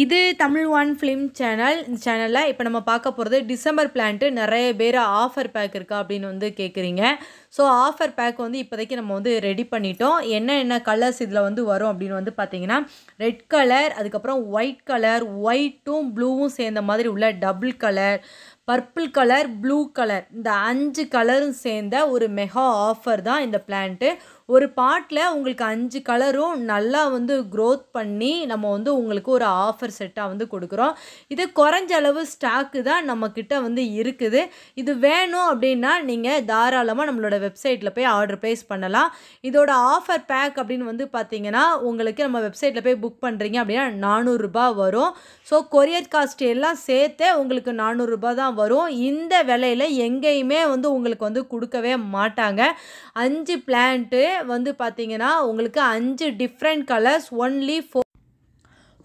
இது Tamil one film channel. இந்த சேனலில் இப்போ நம்ம பார்க்க போகிறது டிசம்பர் பிளான்ட்டு. நிறைய பேர் ஆஃபர் பேக் இருக்கா அப்படின்னு வந்து கேட்குறீங்க. ஸோ ஆஃபர் பேக் வந்து இப்போதைக்கு நம்ம வந்து ரெடி பண்ணிட்டோம். என்ன கலர்ஸ் இதில் வந்து வரும் அப்படின்னு வந்து பார்த்தீங்கன்னா, ரெட் கலர், அதுக்கப்புறம் ஒயிட் கலர், ஒயிட்டும் ப்ளூவும் சேர்ந்த மாதிரி உள்ள double colour, purple colour, blue colour, இந்த 5 கலரும் சேர்ந்த ஒரு மெகா ஆஃபர் தான் இந்த பிளான்ட்டு. ஒரு பாட்டில் உங்களுக்கு 5 கலரும் நல்லா வந்து க்ரோத் பண்ணி நம்ம வந்து உங்களுக்கு ஒரு ஆஃபர் செட்டாக வந்து கொடுக்குறோம். இது குறைஞ்ச அளவு ஸ்டாக்கு தான் நம்மக்கிட்ட வந்து இருக்குது. இது வேணும் அப்படின்னா நீங்கள் தாராளமாக நம்மளோட வெப்சைட்டில் போய் ஆர்டர் ப்ளேஸ் பண்ணலாம். இதோட ஆஃபர் பேக் அப்படின்னு வந்து பார்த்தீங்கன்னா, உங்களுக்கு நம்ம வெப்சைட்டில் போய் புக் பண்ணுறீங்க அப்படின்னா ரூ. 400 வரும். ஸோ கொரியர் காஸ்ட் எல்லாம் சேர்த்தே உங்களுக்கு ரூ. 400 தான் வரும். இந்த விலையில் எங்கேயுமே வந்து உங்களுக்கு வந்து கொடுக்கவே மாட்டாங்க. 5 பிளான்ட்டு வந்து பார்த்தீங்கன்னா உங்களுக்கு 5 டிஃப்ரெண்ட் கலர்ஸ் ஒன்லி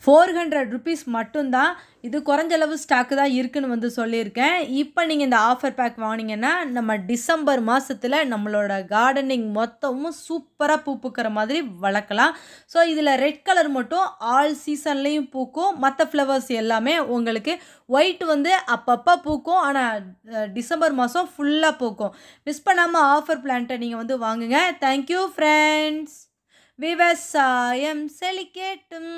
400 ருபீஸ் மட்டும்தான். இது குறைஞ்சளவு ஸ்டாக்கு தான் இருக்குதுன்னு வந்து சொல்லியிருக்கேன். இப்போ நீங்கள் இந்த ஆஃபர் பேக் வாங்கினீங்கன்னா நம்ம டிசம்பர் மாதத்தில் நம்மளோட கார்டனிங் மொத்தமும் சூப்பராக பூ பூக்கிற மாதிரி வளர்க்கலாம். ஸோ இதில் ரெட் கலர் மட்டும் ஆல் சீசன்லேயும் பூக்கும். மற்ற ஃப்ளவர்ஸ் எல்லாமே உங்களுக்கு ஒயிட் வந்து அப்பப்போ பூக்கும், ஆனால் டிசம்பர் மாதம் ஃபுல்லாக பூக்கும். மிஸ் பண்ணாமல் ஆஃபர் பிளான்ட்டை நீங்கள் வந்து வாங்குங்க. Thank you friends. விவசாயம் செழிக்கட்டும்.